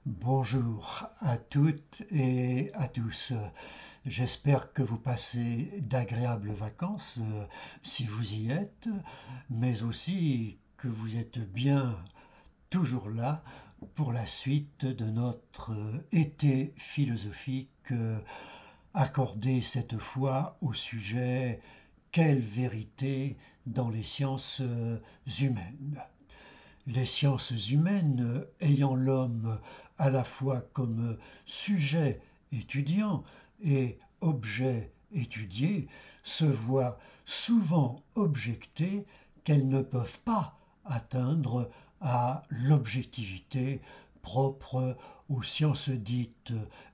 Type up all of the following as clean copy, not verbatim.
Bonjour à toutes et à tous. J'espère que vous passez d'agréables vacances si vous y êtes, mais aussi que vous êtes bien toujours là pour la suite de notre été philosophique accordé cette fois au sujet quelle vérité dans les sciences humaines. Les sciences humaines ayant l'homme à la fois comme sujet étudiant et objet étudié se voient souvent objecter qu'elles ne peuvent pas atteindre à l'objectivité propre aux sciences dites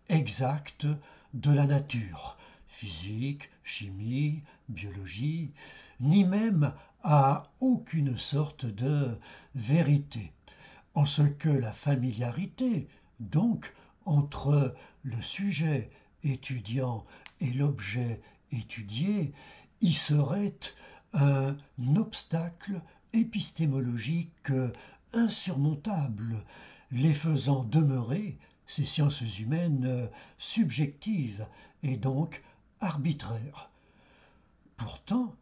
exactes de la nature, physique, chimie, biologie, ni même à aucune sorte de vérité, en ce que la familiarité, donc, entre le sujet étudiant et l'objet étudié, y serait un obstacle épistémologique insurmontable, les faisant demeurer, ces sciences humaines, subjectives et donc arbitraires. Pourtant,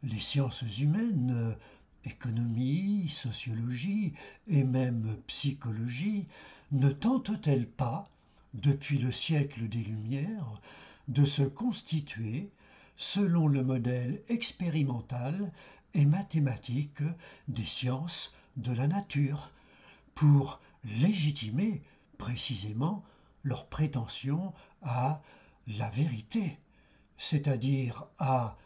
les sciences humaines, économie, sociologie et même psychologie, ne tentent-elles pas, depuis le siècle des Lumières, de se constituer selon le modèle expérimental et mathématique des sciences de la nature, pour légitimer précisément leur prétention à la vérité, c'est-à-dire à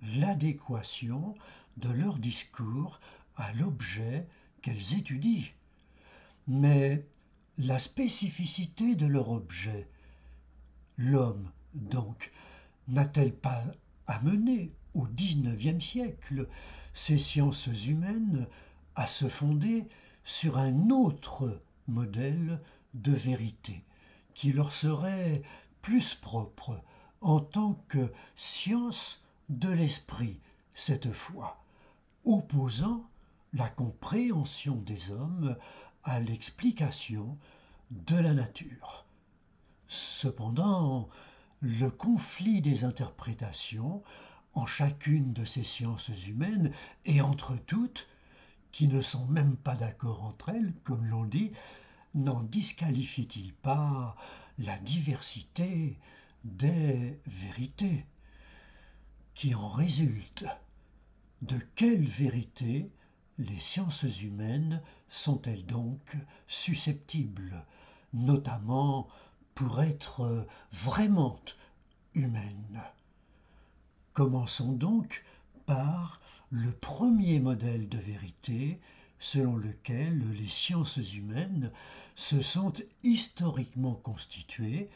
l'adéquation de leur discours à l'objet qu'elles étudient. Mais la spécificité de leur objet, l'homme donc, n'a-t-elle pas amené au XIXe siècle ces sciences humaines à se fonder sur un autre modèle de vérité qui leur serait plus propre en tant que science de l'esprit cette fois, opposant la compréhension des hommes à l'explication de la nature. Cependant, le conflit des interprétations en chacune de ces sciences humaines et entre toutes, qui ne sont même pas d'accord entre elles, comme l'on dit, n'en disqualifie-t-il pas la diversité des vérités qui en résultent? De quelle vérité les sciences humaines sont-elles donc susceptibles, notamment pour être vraiment humaines? Commençons donc par le premier modèle de vérité selon lequel les sciences humaines se sont historiquement constituées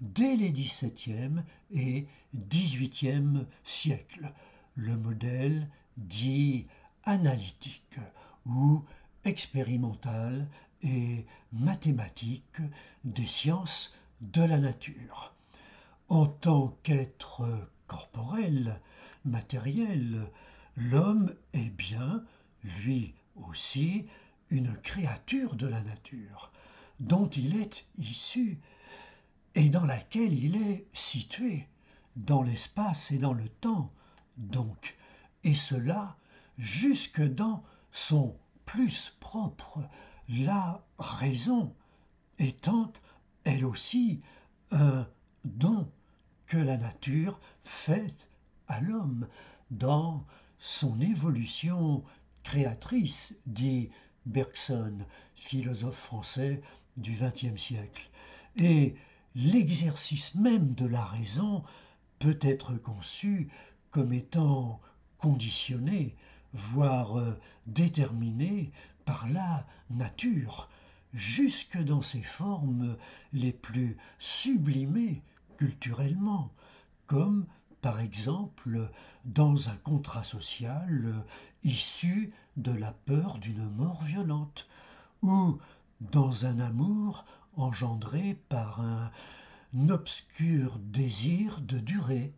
dès les XVIIe et XVIIIe siècles, le modèle dit analytique ou expérimental et mathématique des sciences de la nature. En tant qu'être corporel, matériel, l'homme est bien, lui aussi, une créature de la nature, dont il est issu et dans laquelle il est situé, dans l'espace et dans le temps, donc, et cela jusque dans son plus propre, la raison étant elle aussi un don que la nature fait à l'homme dans son évolution créatrice, dit Bergson, philosophe français du XXe siècle. Et l'exercice même de la raison peut être conçu comme étant conditionné, voire déterminé par la nature, jusque dans ses formes les plus sublimées culturellement, comme par exemple dans un contrat social issu de la peur d'une mort violente, ou dans un amour engendré par un obscur désir de durée,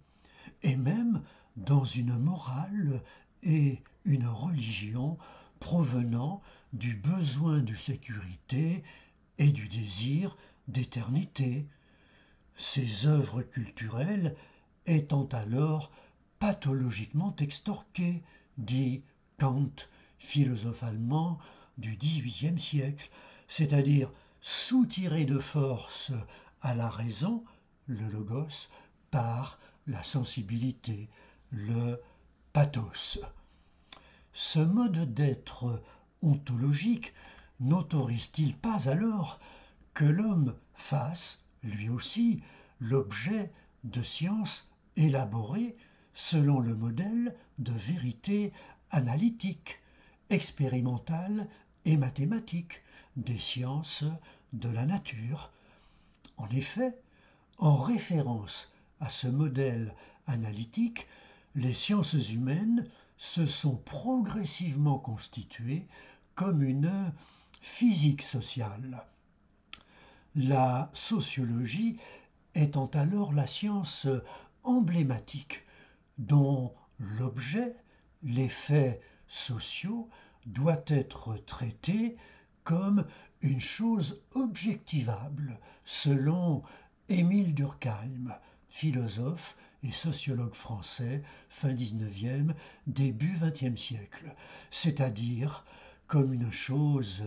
et même dans une morale et une religion provenant du besoin de sécurité et du désir d'éternité, ces œuvres culturelles étant alors pathologiquement extorquées, dit Kant, philosophe allemand du XVIIIe siècle, c'est-à-dire soutirées de force à la raison, le logos, par la sensibilité, le pathos. Ce mode d'être ontologique n'autorise-t-il pas alors que l'homme fasse, lui aussi, l'objet de sciences élaborées selon le modèle de vérité analytique, expérimentale et mathématique des sciences de la nature? En effet, en référence à ce modèle analytique, les sciences humaines se sont progressivement constituées comme une physique sociale. La sociologie étant alors la science emblématique dont l'objet, les faits sociaux, doit être traité comme une chose objectivable, selon Émile Durkheim, philosophe et sociologue français, fin XIXe, début XXe siècle, c'est-à-dire comme une chose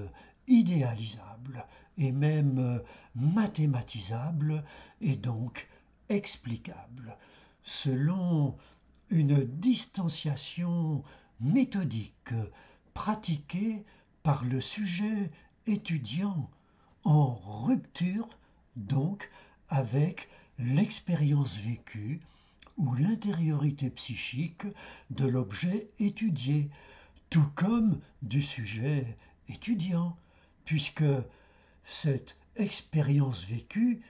idéalisable et même mathématisable et donc explicable, selon une distanciation méthodique pratiquée par le sujet étudiant, en rupture donc avec l'expérience vécue ou l'intériorité psychique de l'objet étudié, tout comme du sujet étudiant, puisque cette expérience vécue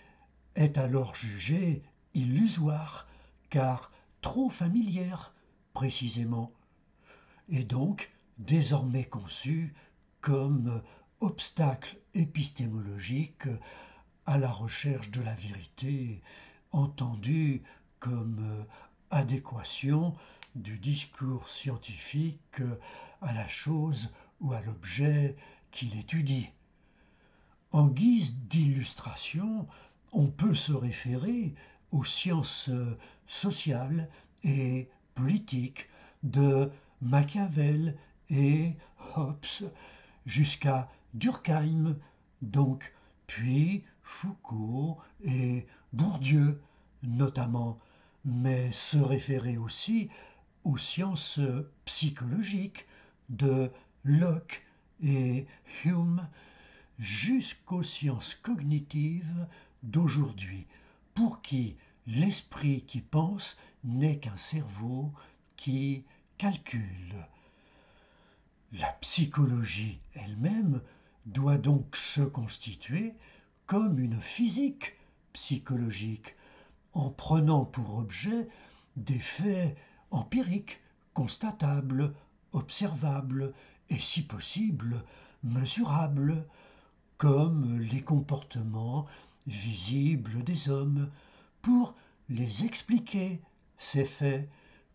est alors jugée illusoire, car trop familière précisément, et donc désormais conçue comme obstacle épistémologique à la recherche de la vérité, entendue comme adéquation du discours scientifique à la chose ou à l'objet qu'il étudie. En guise d'illustration, on peut se référer aux sciences sociales et politiques de Machiavel et Hobbes jusqu'à Durkheim, donc, puis Foucault et Bourdieu notamment, mais se référer aussi aux sciences psychologiques de Locke et Hume jusqu'aux sciences cognitives d'aujourd'hui, pour qui l'esprit qui pense n'est qu'un cerveau qui calcule. La psychologie elle-même doit donc se constituer comme une physique psychologique, en prenant pour objet des faits empiriques, constatables, observables et si possible mesurables, comme les comportements visibles des hommes, pour les expliquer, ces faits,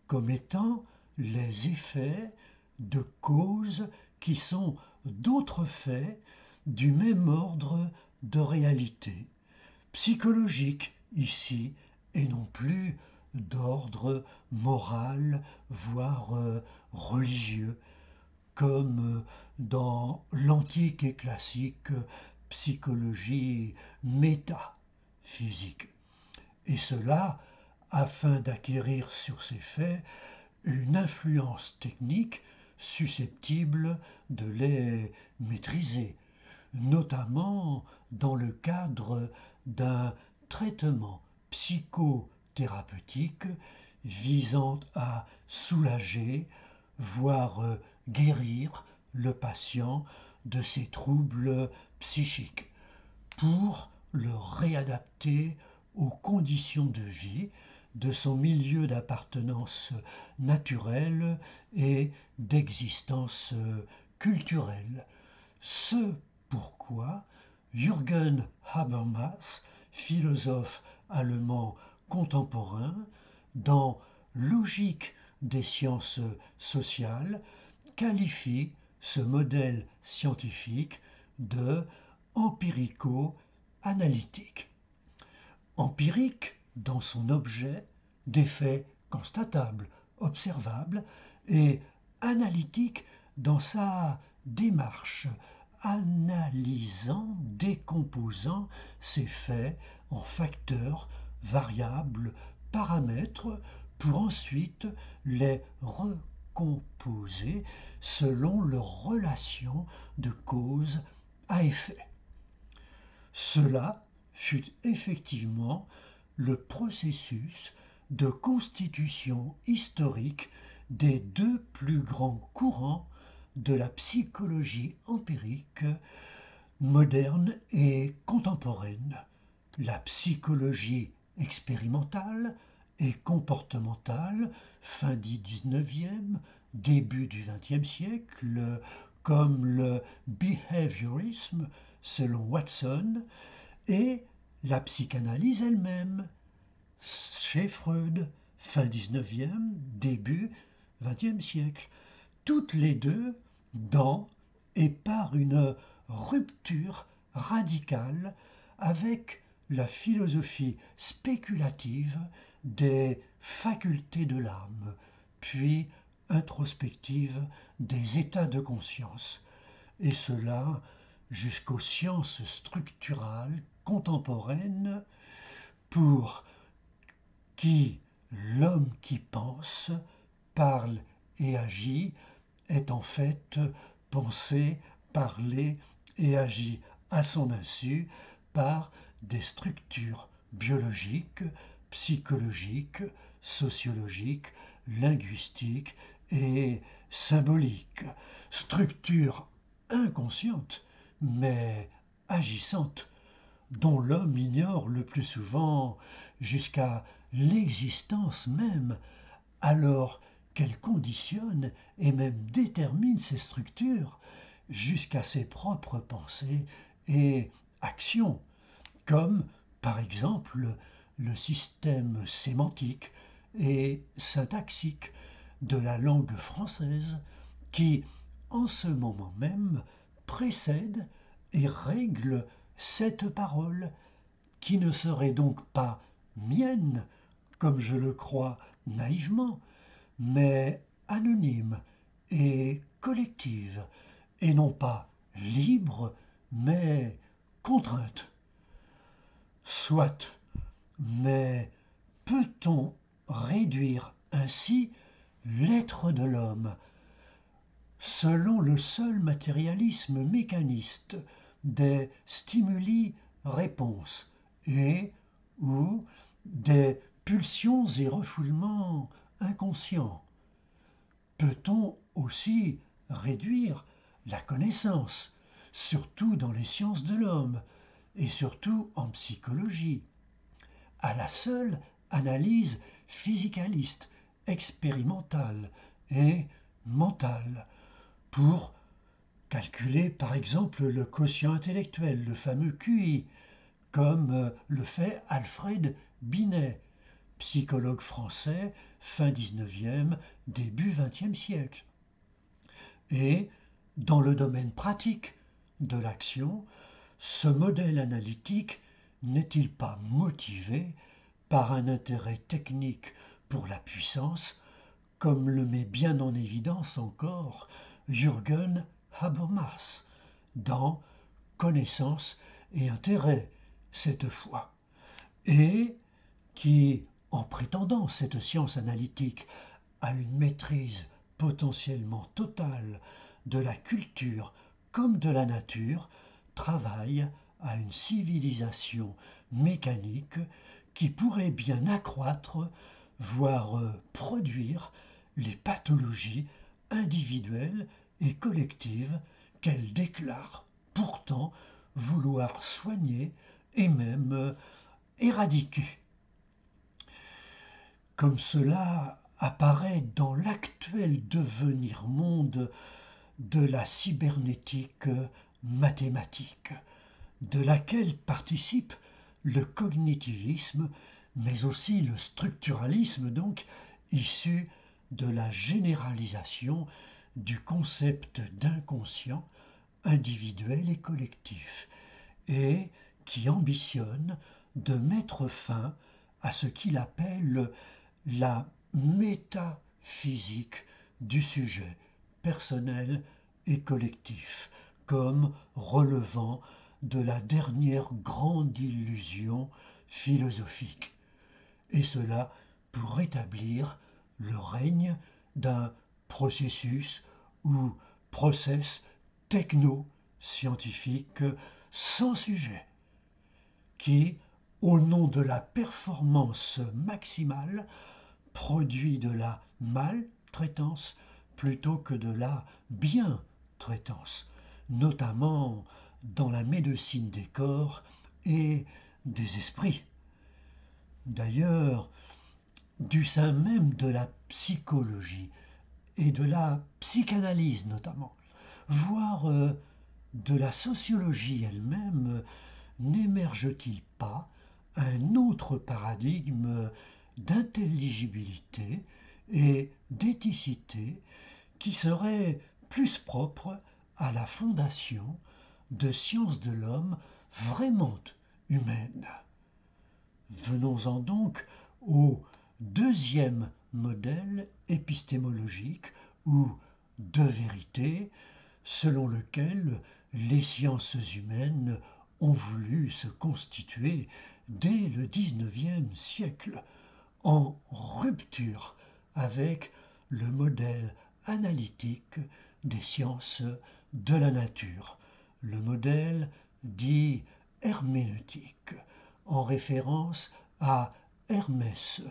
comme étant les effets de causes qui sont d'autres faits du même ordre de réalité, psychologique ici, et non plus d'ordre moral, voire religieux, comme dans l'antique et classique psychologie métaphysique. Et cela afin d'acquérir sur ces faits une influence technique susceptible de les maîtriser, notamment dans le cadre d'un traitement psychothérapeutique visant à soulager, voire guérir le patient de ses troubles psychiques, pour le réadapter aux conditions de vie de son milieu d'appartenance naturelle et d'existence culturelle. Ce pourquoi Jürgen Habermas, philosophe allemand contemporain, dans Logique des sciences sociales, qualifie ce modèle scientifique de empirico-analytique. Empirique dans son objet, des faits constatables, observables, et analytique dans sa démarche, analysant, décomposant ces faits en facteurs, variables, paramètres, pour ensuite les recomposer selon leur relation de cause à effet. Cela fut effectivement le processus de constitution historique des deux plus grands courants de la psychologie empirique moderne et contemporaine, la psychologie expérimentale et comportementale, fin du XIXe, début du XXe siècle, comme le behaviorisme selon Watson, et la psychanalyse elle-même, chez Freud, fin XIXe, début XXe siècle, toutes les deux dans et par une rupture radicale avec la philosophie spéculative des facultés de l'âme, puis introspective des états de conscience, et cela jusqu'aux sciences structurales contemporaines pour qui l'homme qui pense, parle et agit est en fait pensé, parlé et agi à son insu par des structures biologiques, psychologiques, sociologiques, linguistiques et symboliques, structures inconscientes mais agissantes dont l'homme ignore le plus souvent jusqu'à l'existence même, alors qu'elle conditionne et même détermine ses structures jusqu'à ses propres pensées et actions, comme par exemple le système sémantique et syntaxique de la langue française qui, en ce moment même, précède et règle cette parole, qui ne serait donc pas mienne, comme je le crois naïvement, mais anonyme et collective, et non pas libre, mais contrainte. Soit, mais peut-on réduire ainsi l'être de l'homme selon le seul matérialisme mécaniste des stimuli-réponses et ou des pulsions et refoulements inconscients? Peut-on aussi réduire la connaissance, surtout dans les sciences de l'homme et surtout en psychologie, à la seule analyse physicaliste, expérimentale et mentale, pour calculer par exemple le quotient intellectuel, le fameux QI, comme le fait Alfred Binet, psychologue français, fin XIXe, début XXe siècle. Et dans le domaine pratique de l'action, ce modèle analytique n'est-il pas motivé par un intérêt technique pour la puissance, comme le met bien en évidence encore Jürgen Habermas dans Connaissance et intérêt, cette fois, et qui, en prétendant cette science analytique à une maîtrise potentiellement totale de la culture comme de la nature, travaille à une civilisation mécanique qui pourrait bien accroître, voire produire les pathologies individuelles et collectives qu'elle déclare pourtant vouloir soigner et même éradiquer. Comme cela apparaît dans l'actuel devenir monde de la cybernétique mathématique, de laquelle participe le cognitivisme, mais aussi le structuralisme, donc issu de la généralisation du concept d'inconscient individuel et collectif, et qui ambitionne de mettre fin à ce qu'il appelle la métaphysique du sujet personnel et collectif, comme relevant de la dernière grande illusion philosophique, et cela pour rétablir le règne d'un processus ou process techno-scientifique sans sujet, qui, au nom de la performance maximale, produit de la maltraitance plutôt que de la bien-traitance, notamment dans la médecine des corps et des esprits. D'ailleurs, du sein même de la psychologie et de la psychanalyse notamment, voire de la sociologie elle-même, n'émerge-t-il pas un autre paradigme d'intelligibilité et d'éthicité qui serait plus propre à la fondation de sciences de l'homme vraiment humaines? Venons-en donc au deuxième modèle épistémologique ou de vérité selon lequel les sciences humaines ont voulu se constituer dès le XIXe siècle, en rupture avec le modèle analytique des sciences de la nature, le modèle dit herméneutique, en référence à Hermès,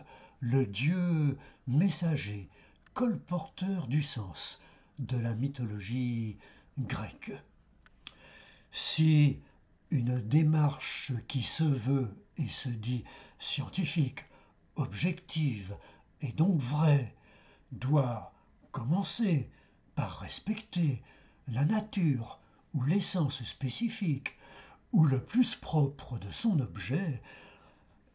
le dieu messager, colporteur du sens de la mythologie grecque. Si une démarche qui se veut et se dit scientifique, objective et donc vraie, doit commencer par respecter la nature ou l'essence spécifique ou le plus propre de son objet,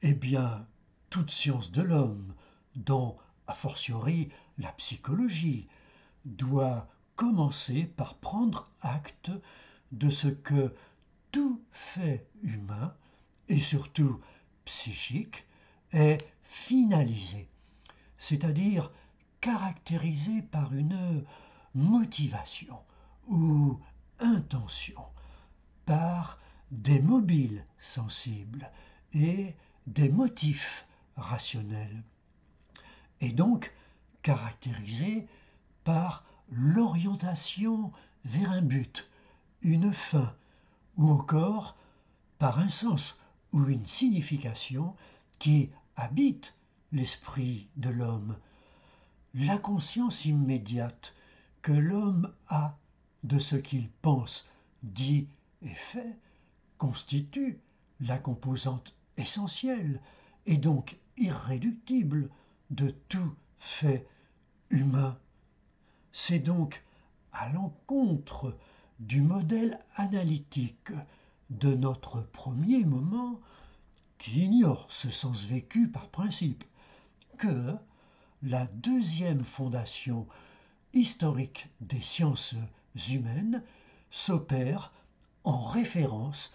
eh bien, toute science de l'homme, dont a fortiori la psychologie, doit commencer par prendre acte de ce que tout fait humain, et surtout psychique, est finalisé, c'est-à-dire caractérisé par une motivation ou intention, par des mobiles sensibles et des motifs rationnels, et donc caractérisé par l'orientation vers un but, une fin, ou encore par un sens ou une signification qui habite l'esprit de l'homme. La conscience immédiate que l'homme a de ce qu'il pense, dit et fait constitue la composante essentielle et donc irréductible de tout fait humain. C'est donc à l'encontre du modèle analytique de notre premier moment, qui ignore ce sens vécu par principe, que la deuxième fondation historique des sciences humaines s'opère en référence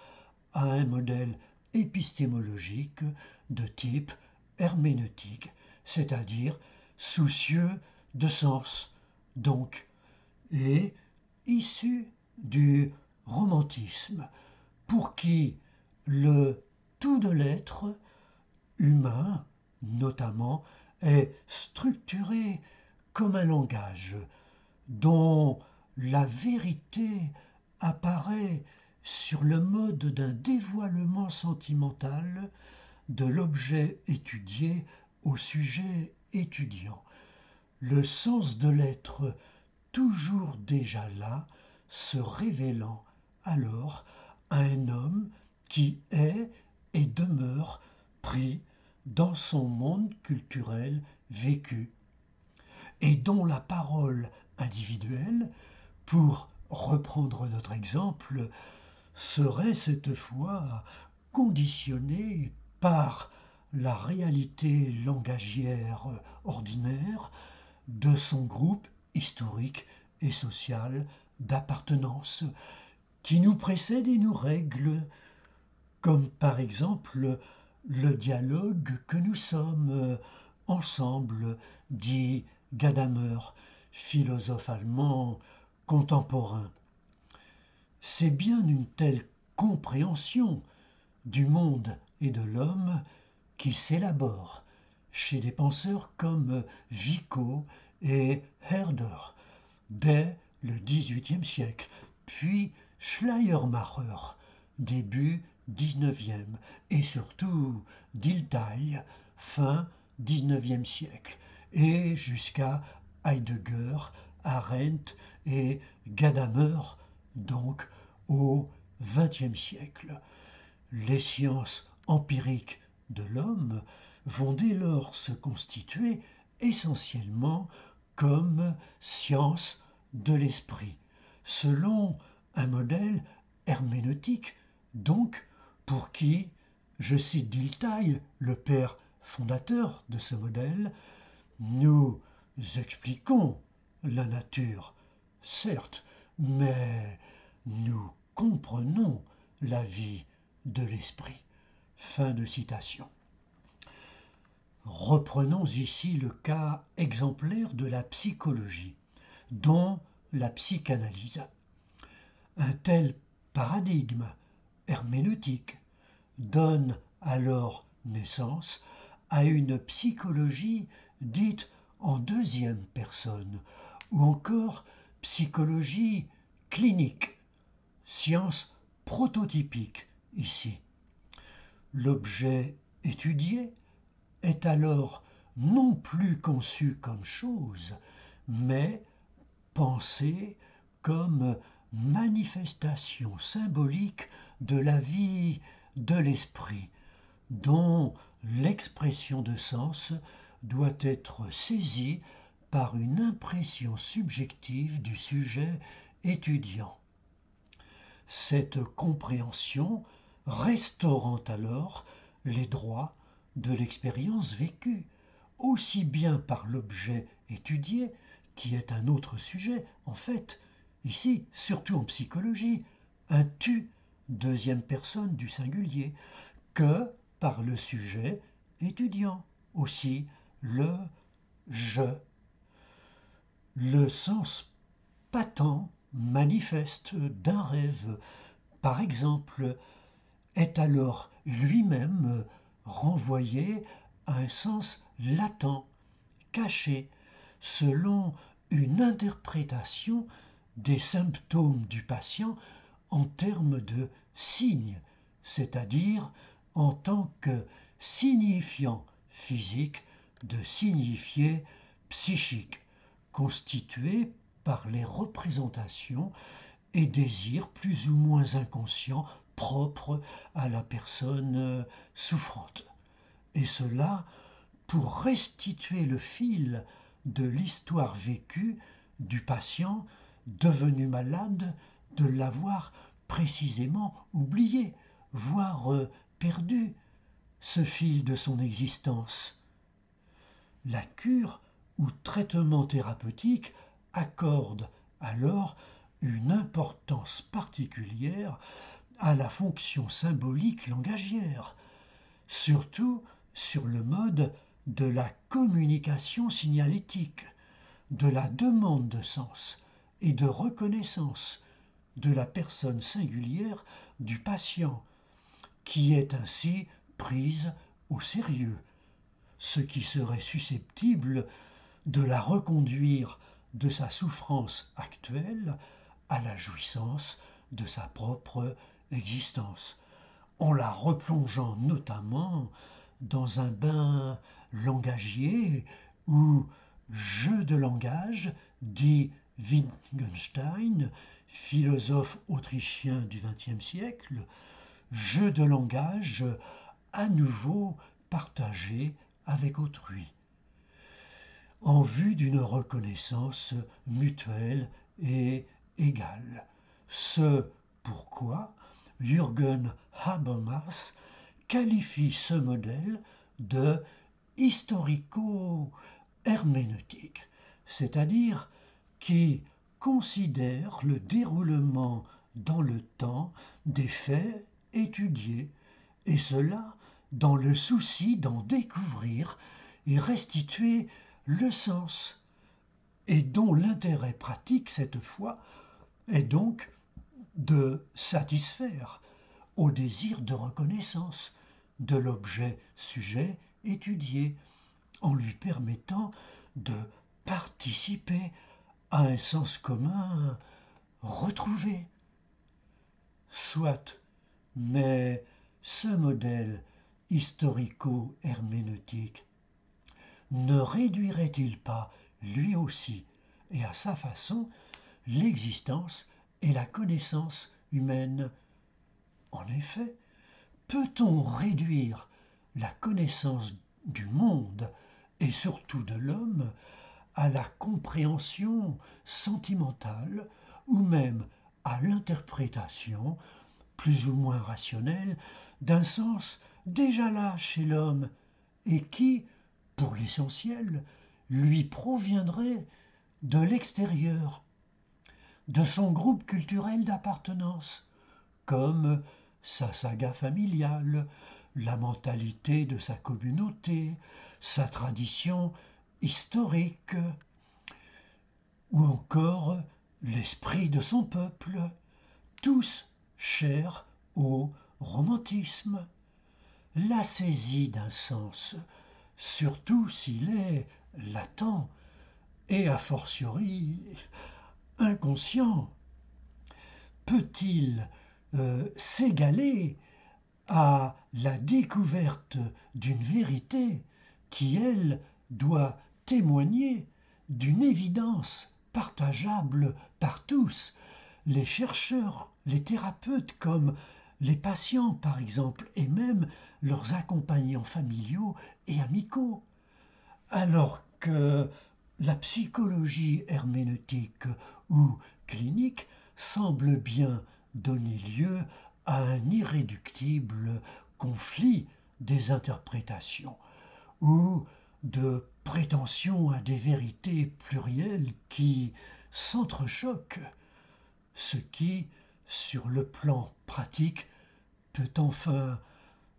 à un modèle épistémologique de type herméneutique, c'est-à-dire soucieux de sens, donc, et issu du romantisme, pour qui le tout de l'être humain, notamment, est structuré comme un langage dont la vérité apparaît sur le mode d'un dévoilement sentimental de l'objet étudié au sujet étudiant. Le sens de l'être toujours déjà là, se révélant alors à un homme qui est et demeure pris dans son monde culturel vécu, et dont la parole individuelle, pour reprendre notre exemple, serait cette fois conditionnée par la réalité langagière ordinaire de son groupe historique et social d'appartenance, qui nous précède et nous règle comme par exemple le dialogue que nous sommes ensemble, dit Gadamer, philosophe allemand contemporain. C'est bien une telle compréhension du monde et de l'homme qui s'élabore chez des penseurs comme Vico et Herder dès le XVIIIe siècle, puis Schleiermacher, début XIXe, et surtout Dilthey, fin XIXe siècle, et jusqu'à Heidegger, Arendt et Gadamer, donc au XXe siècle. Les sciences empiriques de l'homme vont dès lors se constituer essentiellement comme sciences de l'esprit, selon un modèle herméneutique, donc pour qui, je cite Dilthey, le père fondateur de ce modèle, nous expliquons la nature, certes, mais nous comprenons la vie de l'esprit. Fin de citation. Reprenons ici le cas exemplaire de la psychologie, dont la psychanalyse. Un tel paradigme herméneutique donne alors naissance à une psychologie dite en deuxième personne, ou encore psychologie clinique, science prototypique ici. L'objet étudié est alors non plus conçu comme chose, mais pensé comme manifestation symbolique de la vie de l'esprit, dont l'expression de sens doit être saisie par une impression subjective du sujet étudiant. Cette compréhension restaurant alors les droits de l'expérience vécue, aussi bien par l'objet étudié, qui est un autre sujet, en fait, ici, surtout en psychologie, un tu, deuxième personne du singulier, que par le sujet étudiant, aussi le je. Le sens patent, manifeste d'un rêve, par exemple, est alors lui-même renvoyé à un sens latent, caché, selon une interprétation des symptômes du patient en termes de signes, c'est-à-dire en tant que signifiant physique de signifié psychique, constitué par les représentations et désirs plus ou moins inconscients propres à la personne souffrante. Et cela pour restituer le fil de l'histoire vécue du patient devenu malade, de l'avoir précisément oublié, voire perdu, ce fil de son existence. La cure ou traitement thérapeutique accorde alors une importance particulière à la fonction symbolique langagière, surtout sur le mode de la communication signalétique, de la demande de sens et de reconnaissance de la personne singulière du patient, qui est ainsi prise au sérieux, ce qui serait susceptible de la reconduire de sa souffrance actuelle à la jouissance de sa propre existence, en la replongeant notamment dans un bain langagier ou jeu de langage, dit Wittgenstein, philosophe autrichien du XXe siècle, jeu de langage à nouveau partagé avec autrui, en vue d'une reconnaissance mutuelle et égale. Ce pourquoi Jürgen Habermas qualifie ce modèle de historico-herméneutique, c'est-à-dire qui considère le déroulement dans le temps des faits étudiés et cela dans le souci d'en découvrir et restituer le sens, et dont l'intérêt pratique, cette fois, est donc de satisfaire au désir de reconnaissance de l'objet sujet étudié, en lui permettant de participer à un sens commun retrouvé. Soit, mais ce modèle historico-herméneutique ne réduirait-il pas, lui aussi, et à sa façon, l'existence et la connaissance humaine? En effet, peut-on réduire la connaissance du monde et surtout de l'homme à la compréhension sentimentale ou même à l'interprétation plus ou moins rationnelle d'un sens déjà là chez l'homme et qui, pour l'essentiel, lui proviendrait de l'extérieur, de son groupe culturel d'appartenance, comme sa saga familiale, la mentalité de sa communauté, sa tradition historique, ou encore l'esprit de son peuple, tous chers au romantisme. La saisie d'un sens, surtout s'il est latent et a fortiori inconscient, peut-il s'égaler à la découverte d'une vérité qui, elle, doit témoigner d'une évidence partageable par tous, les chercheurs, les thérapeutes comme les patients par exemple, et même leurs accompagnants familiaux et amicaux, alors que la psychologie herméneutique ou clinique semble bien donner lieu à un irréductible conflit des interprétations ou de prétention à des vérités plurielles qui s'entrechoquent, ce qui, sur le plan pratique, peut enfin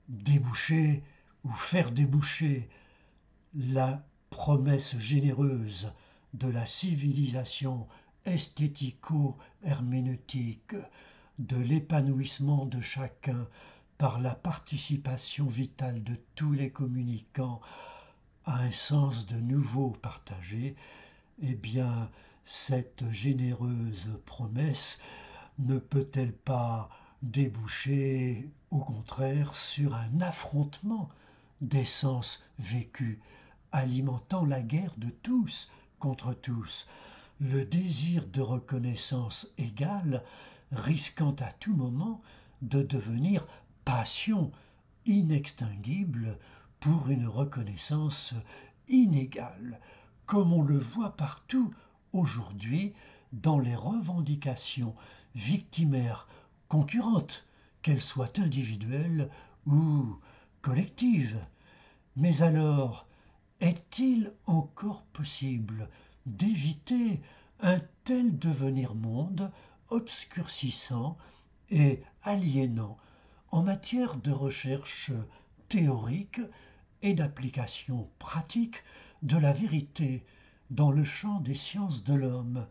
déboucher ou faire déboucher la promesse généreuse de la civilisation esthético-herméneutique, de l'épanouissement de chacun par la participation vitale de tous les communicants à un sens de nouveau partagé, eh bien, cette généreuse promesse ne peut-elle pas déboucher, au contraire, sur un affrontement des sens vécus, alimentant la guerre de tous contre tous, le désir de reconnaissance égale, risquant à tout moment de devenir passion inextinguible pour une reconnaissance inégale, comme on le voit partout aujourd'hui dans les revendications victimaires concurrentes, qu'elles soient individuelles ou collectives. Mais alors, est-il encore possible d'éviter un tel devenir-monde obscurcissant et aliénant en matière de recherche théorique et d'application pratique de la vérité dans le champ des sciences de l'homme,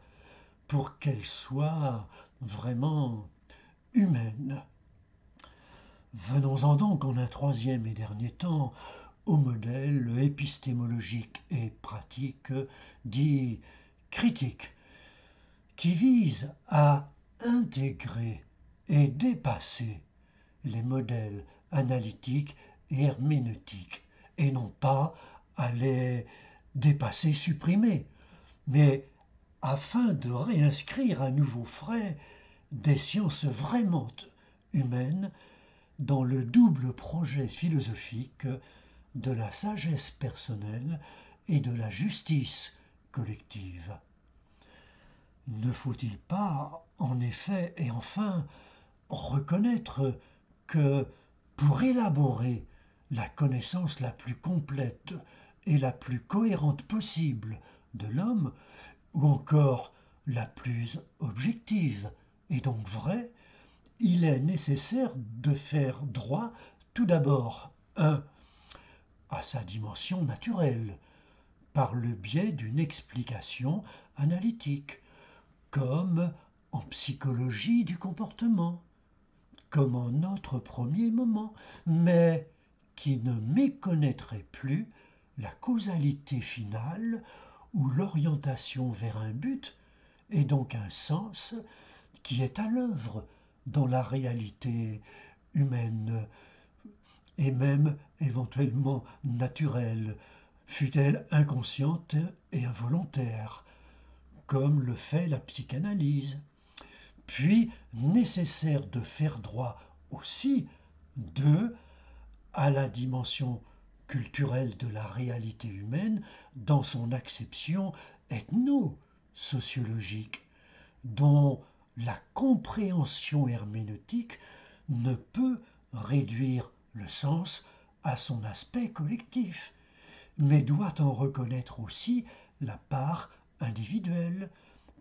pour qu'elle soit vraiment humaine? Venons-en donc en un troisième et dernier temps au modèle épistémologique et pratique dit critique, qui vise à intégrer et dépasser les modèles analytiques et herméneutiques, et non pas à les dépasser, supprimer, mais afin de réinscrire à nouveau frais des sciences vraiment humaines dans le double projet philosophique de la sagesse personnelle et de la justice collective. Ne faut-il pas, en effet et enfin, reconnaître que pour élaborer la connaissance la plus complète et la plus cohérente possible de l'homme, ou encore la plus objective et donc vraie, il est nécessaire de faire droit tout d'abord, à sa dimension naturelle, par le biais d'une explication analytique, comme en psychologie du comportement, comme en notre premier moment, mais qui ne méconnaîtrait plus la causalité finale ou l'orientation vers un but et donc un sens qui est à l'œuvre dans la réalité humaine et même éventuellement naturelle, fût-elle inconsciente et involontaire, comme le fait la psychanalyse. Puis nécessaire de faire droit aussi à la dimension culturelle de la réalité humaine dans son acception ethno-sociologique, dont la compréhension herméneutique ne peut réduire le sens à son aspect collectif, mais doit en reconnaître aussi la part individuelle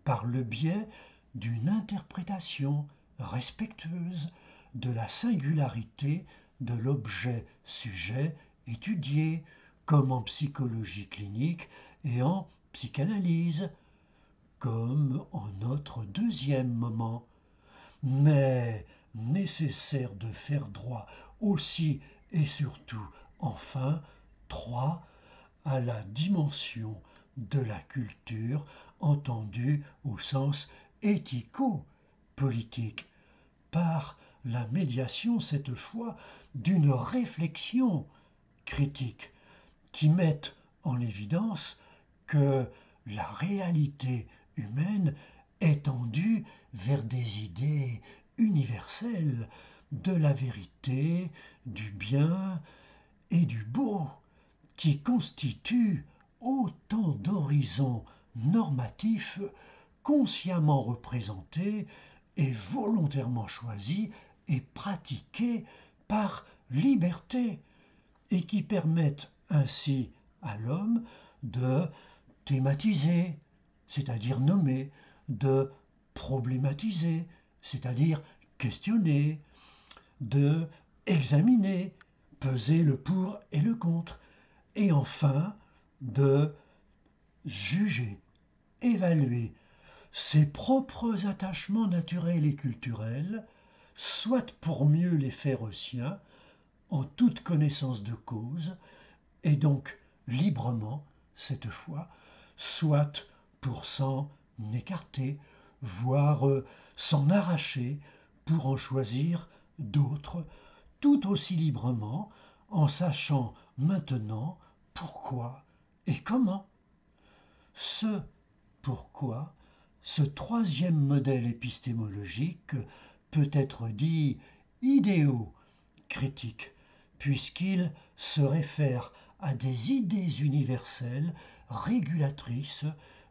par le biais d'une interprétation respectueuse de la singularité de l'objet-sujet étudié, comme en psychologie clinique et en psychanalyse, comme en notre deuxième moment, mais nécessaire de faire droit aussi et surtout, enfin, 3, à la dimension de la culture entendue au sens éthico-politique, par la médiation cette fois d'une réflexion critique qui mette en évidence que la réalité humaine est tendue vers des idées universelles de la vérité, du bien et du beau, qui constituent autant d'horizons normatifs consciemment représentés et volontairement choisis et pratiqués par liberté, et qui permettent ainsi à l'homme de thématiser, c'est-à-dire nommer, de problématiser, c'est-à-dire questionner, de examiner, peser le pour et le contre, et enfin de juger, évaluer ses propres attachements naturels et culturels, soit pour mieux les faire siens, en toute connaissance de cause, et donc librement, cette fois, soit pour s'en écarter, voire s'en arracher pour en choisir d'autres, tout aussi librement, en sachant maintenant pourquoi et comment. Ce pourquoi, ce troisième modèle épistémologique peut être dit idéo-critique, puisqu'il se réfère à des idées universelles régulatrices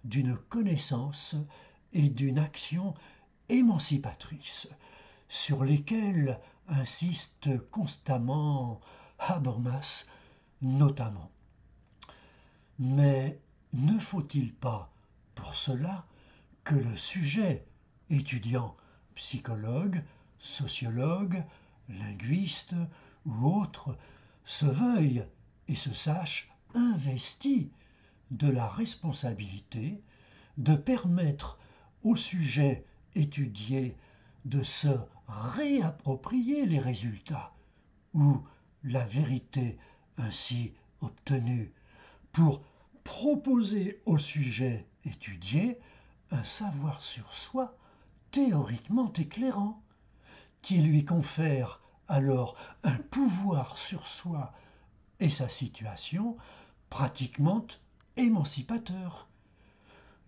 d'une connaissance et d'une action émancipatrice, sur lesquelles insiste constamment Habermas notamment. Mais ne faut-il pas, pour cela, que le sujet, étudiant, psychologue, sociologue, linguiste ou autre, se veuille et se sache investi de la responsabilité de permettre au sujet étudié de se réapproprier les résultats ou la vérité ainsi obtenue, pour proposer au sujet étudié un savoir sur soi théoriquement éclairant, qui lui confère alors un pouvoir sur soi et sa situation pratiquement émancipateur.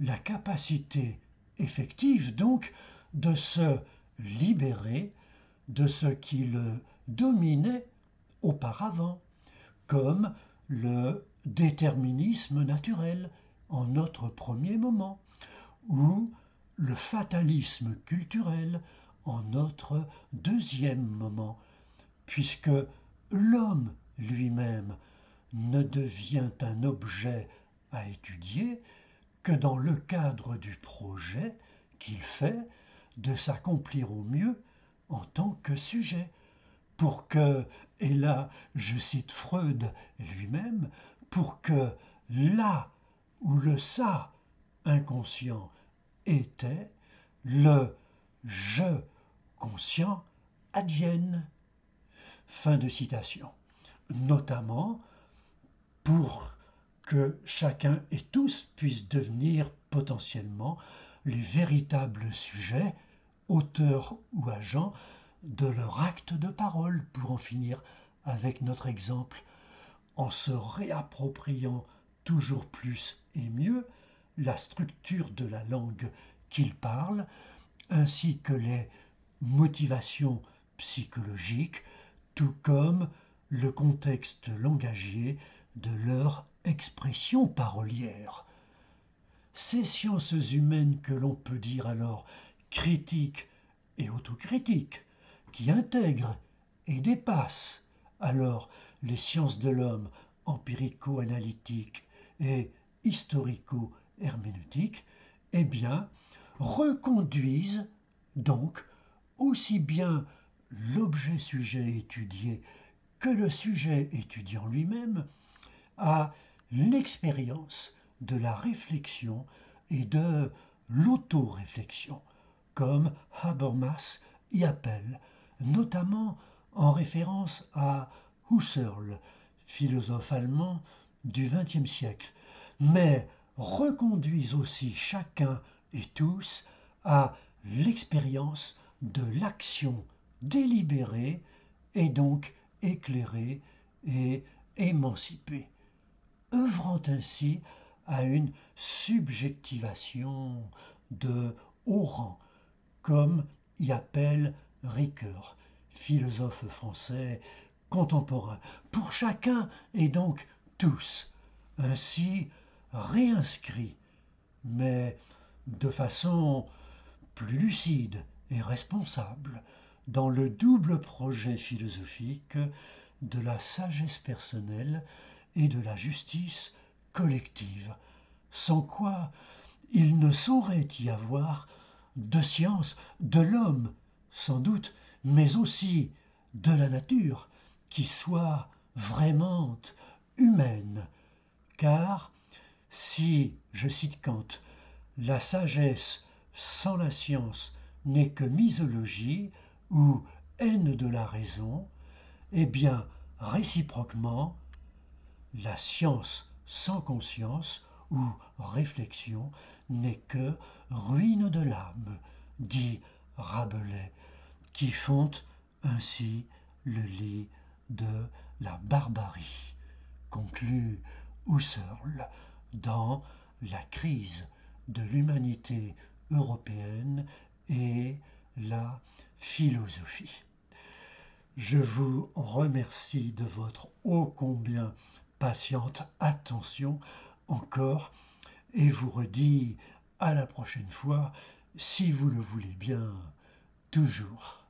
La capacité effective donc de se libérer de ce qui le dominait auparavant, comme le déterminisme naturel en notre premier moment, ou le fatalisme culturel en notre deuxième moment, puisque l'homme lui-même ne devient un objet à étudier que dans le cadre du projet qu'il fait de s'accomplir au mieux en tant que sujet, pour que, et là je cite Freud lui-même, pour que là où le ça inconscient était, le je conscient advienne. Fin de citation. Notamment pour que chacun et tous puissent devenir potentiellement les véritables sujets, auteurs ou agents de leur acte de parole, pour en finir avec notre exemple, en se réappropriant toujours plus et mieux la structure de la langue qu'ils parlent, ainsi que les motivations psychologiques, tout comme le contexte langagier de leur expression parolière. Ces sciences humaines que l'on peut dire alors critiques et autocritiques, qui intègrent et dépassent alors les sciences de l'homme empirico-analytiques et historico-herméneutiques, eh bien, reconduisent donc aussi bien l'objet-sujet étudié que le sujet étudiant lui-même à l'expérience de la réflexion et de l'autoréflexion, comme Habermas y appelle, notamment en référence à Husserl, philosophe allemand du XXe siècle, mais reconduisent aussi chacun et tous à l'expérience de l'action délibérée et donc éclairée et émancipée, œuvrant ainsi à une subjectivation de haut rang, comme y appelle Ricoeur, philosophe français contemporain, pour chacun et donc tous, ainsi réinscrit, mais de façon plus lucide et responsable, dans le double projet philosophique de la sagesse personnelle et de la justice collective, sans quoi il ne saurait y avoir de science de l'homme, sans doute, mais aussi de la nature, qui soit vraiment humaine. Car si, je cite Kant, la sagesse sans la science n'est que misologie ou haine de la raison, eh bien, réciproquement, la science sans conscience ou réflexion n'est que ruine de l'âme, dit Rabelais, qui fonde ainsi le lit de la barbarie, conclut Husserl dans La crise de l'humanité européenne et la philosophie. Je vous remercie de votre ô combien patiente attention encore et vous redis à la prochaine fois, si vous le voulez bien, toujours.